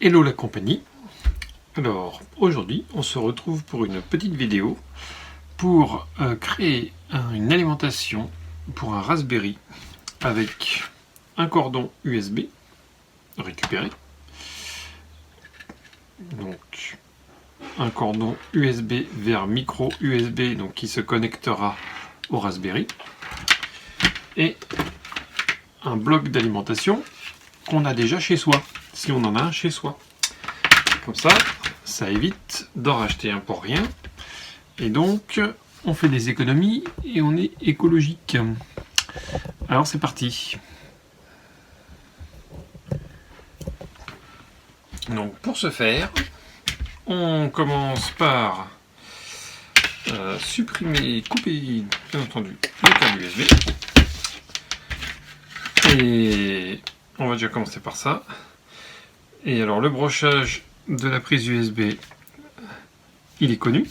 Hello la compagnie. Alors aujourd'hui on se retrouve pour une petite vidéo pour créer une alimentation pour un Raspberry avec un cordon USB récupéré, donc un cordon USB vers micro USB donc qui se connectera au Raspberry et un bloc d'alimentation qu'on a déjà chez soi, si on en a un chez soi. Comme ça, ça évite d'en racheter un pour rien. Et donc, on fait des économies et on est écologique. Alors c'est parti. Donc pour ce faire, on commence par supprimer, couper bien entendu le câble USB. Et on va déjà commencer par ça. Et alors le brochage de la prise USB, il est connu.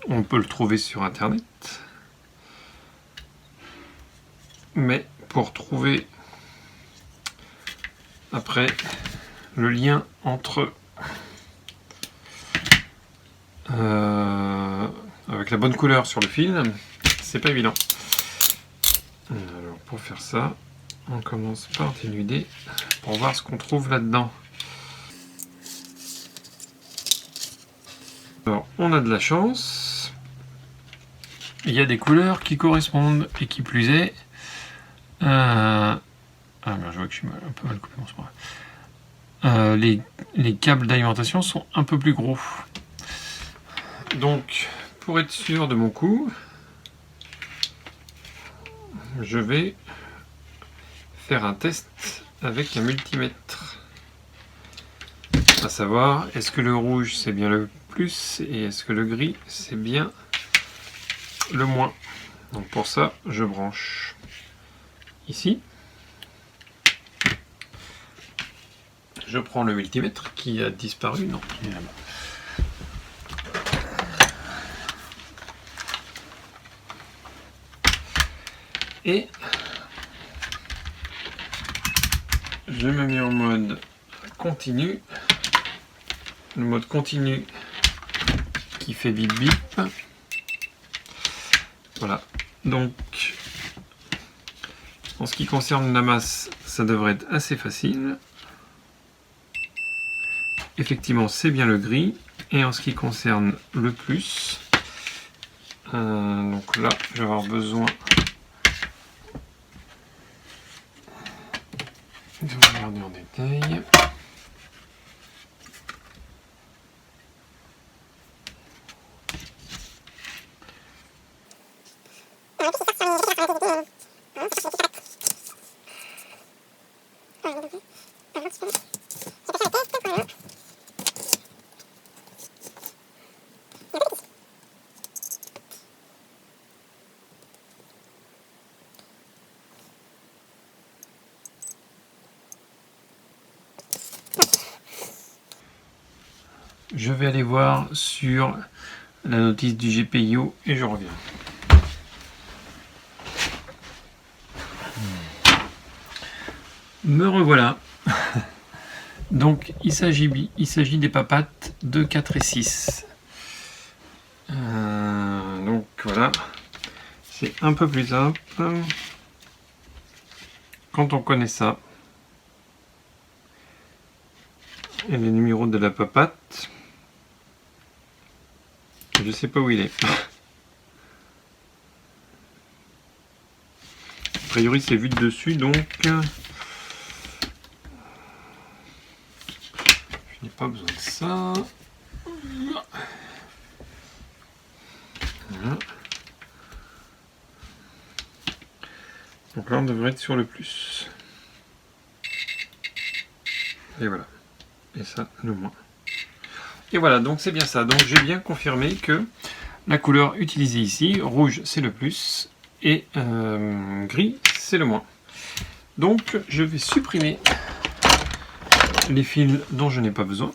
On peut le trouver sur internet. Mais pour trouver après le lien entre avec la bonne couleur sur le fil, c'est pas évident. Alors pour faire ça, on commence par dénuder pour voir ce qu'on trouve là-dedans. Alors on a de la chance, il y a des couleurs qui correspondent et qui plus est ah ben je vois que je suis un peu mal coupé, bon, c'est pas grave. Les câbles d'alimentation sont un peu plus gros, donc pour être sûr de mon coup, je vais faire un test avec un multimètre, à savoir est-ce que le rouge c'est bien le plus et est-ce que le gris c'est bien le moins. Donc pour ça je branche ici, je prends le multimètre qui a disparu, non il est là-bas. Et je me mets en mode continu, le mode continu qui fait bip bip. Voilà, donc en ce qui concerne la masse, ça devrait être assez facile. Effectivement, c'est bien le gris. Et en ce qui concerne le plus, donc là, je vais avoir besoin de regarder en détail. Je vais aller voir sur la notice du GPIO et je reviens. Me revoilà. Donc il s'agit des papates de 4 et 6. Donc voilà, c'est un peu plus simple quand on connaît ça. Et le numéro de la papate, je sais pas où il est. A priori c'est vu de dessus, donc je n'ai pas besoin de ça. Voilà. Donc là on devrait être sur le plus. Et voilà. Et ça le moins. Et voilà, donc c'est bien ça. Donc j'ai bien confirmé que la couleur utilisée ici, rouge c'est le plus et gris c'est le moins. Donc je vais supprimer les fils dont je n'ai pas besoin.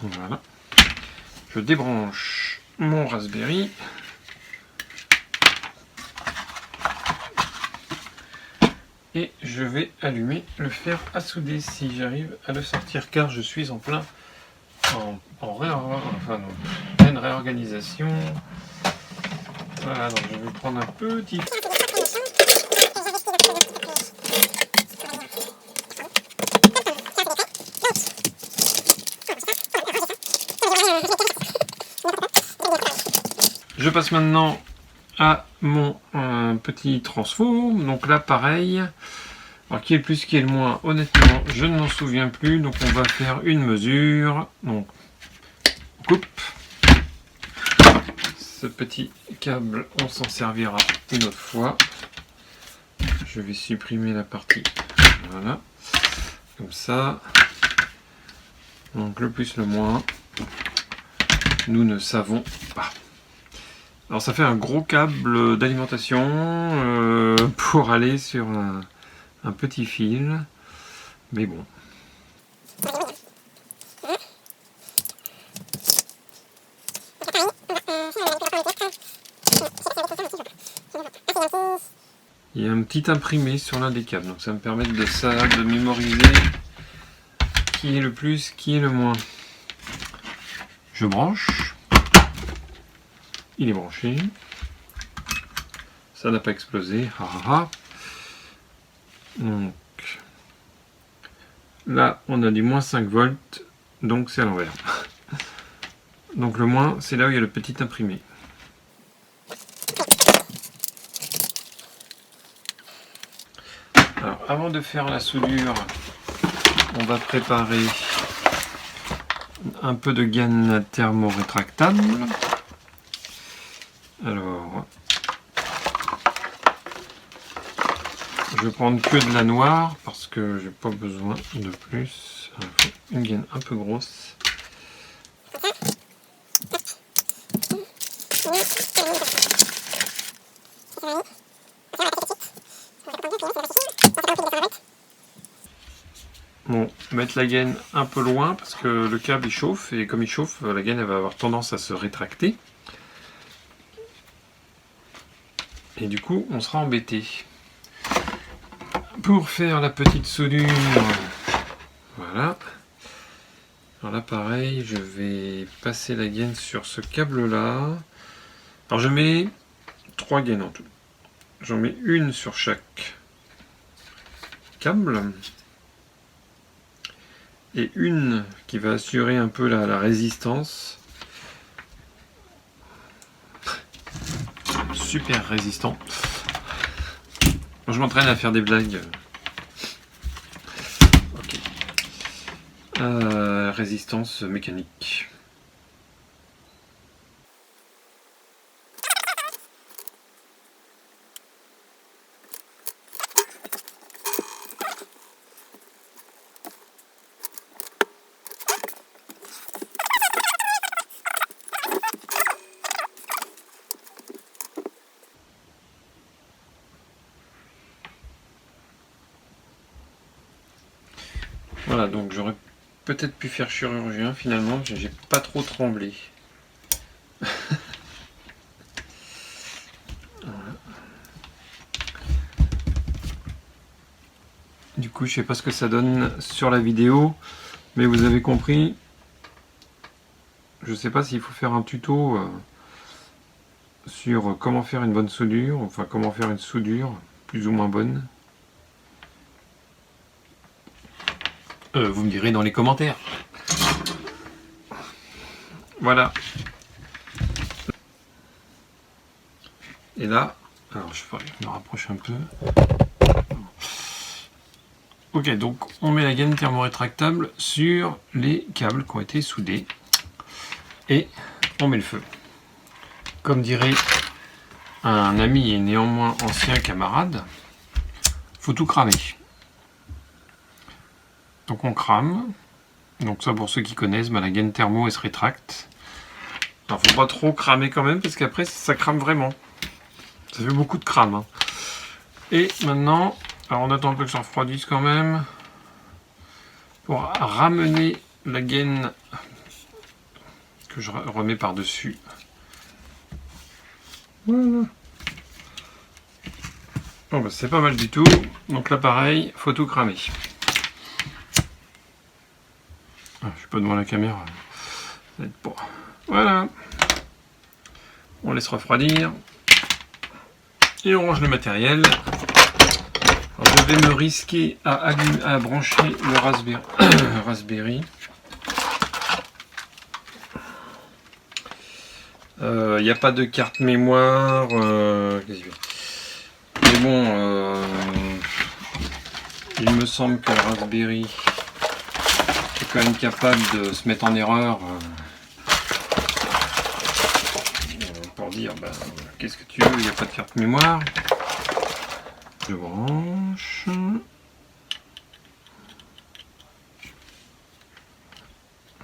Voilà. Je débranche mon Raspberry. Et je vais allumer le fer à souder si j'arrive à le sortir, car je suis en plein pleine réorganisation. Voilà, donc je vais prendre un petit... Je passe maintenant à mon petit transfo. Donc là, pareil. Alors, qui est le plus, qui est le moins? Honnêtement, je ne m'en souviens plus. Donc, on va faire une mesure. Donc, on coupe. Ce petit câble, on s'en servira une autre fois. Je vais supprimer la partie. Voilà. Comme ça. Donc, le plus, le moins. Nous ne savons pas. Alors ça fait un gros câble d'alimentation pour aller sur un petit fil, mais bon. Il y a un petit imprimé sur l'un des câbles, donc ça me permet de mémoriser qui est le plus, qui est le moins. Je branche. Il est branché. Ça n'a pas explosé. Donc là, on a du moins 5 volts. Donc c'est à l'envers. Donc le moins, c'est là où il y a le petit imprimé. Alors avant de faire la soudure, on va préparer un peu de gaine thermorétractable. Alors, je vais prendre que de la noire parce que j'ai pas besoin de plus. Une gaine un peu grosse. Bon, mettre la gaine un peu loin parce que le câble il chauffe et comme il chauffe, la gaine elle va avoir tendance à se rétracter. Et du coup, on sera embêté. Pour faire la petite soudure, voilà. Alors là, pareil, je vais passer la gaine sur ce câble-là. Alors je mets 3 gaines en tout. J'en mets une sur chaque câble. Et une qui va assurer un peu la résistance. Super résistant. Je m'entraîne à faire des blagues. Ok. Résistance mécanique. Voilà, donc j'aurais peut-être pu faire chirurgien, finalement, j'ai pas trop tremblé. Voilà. Du coup, je sais pas ce que ça donne sur la vidéo, mais vous avez compris. Je sais pas s'il faut faire un tuto sur comment faire une bonne soudure, enfin comment faire une soudure plus ou moins bonne. Vous me direz dans les commentaires. Voilà. Et là, alors je me rapproche un peu. Ok, donc on met la gaine thermorétractable sur les câbles qui ont été soudés. Et on met le feu. Comme dirait un ami et néanmoins ancien camarade, faut tout cramer. Donc on crame. Donc ça pour ceux qui connaissent, la gaine thermo elle se rétracte. Alors faut pas trop cramer quand même parce qu'après ça crame vraiment. Ça fait beaucoup de crame. Hein. Et maintenant, alors on attend un peu que ça refroidisse quand même. Pour ramener la gaine que je remets par-dessus Voilà. Bon, bah, c'est pas mal du tout. Donc là pareil, faut tout cramer. Ah, je suis pas devant la caméra. Ça va être pour... Voilà. On laisse refroidir. Et on range le matériel. Alors, je vais me risquer à brancher le Raspberry. Il n'y a pas de carte mémoire. Mais bon, il me semble que le Raspberry est quand même capable de se mettre en erreur pour dire bah, qu'est-ce que tu veux, il n'y a pas de carte mémoire. Je branche.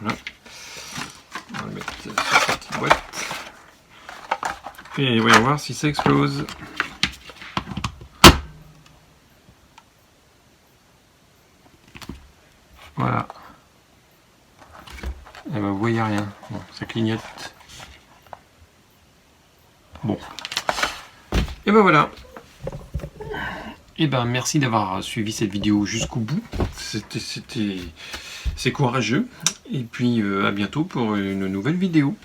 Voilà. On va le mettre sur cette petite boîte. Et voyons voir si ça explose. Voilà. Et ben vous voyez rien. Bon, ça clignote. Bon. Et ben voilà. Et ben merci d'avoir suivi cette vidéo jusqu'au bout. C'est courageux. Et puis à bientôt pour une nouvelle vidéo.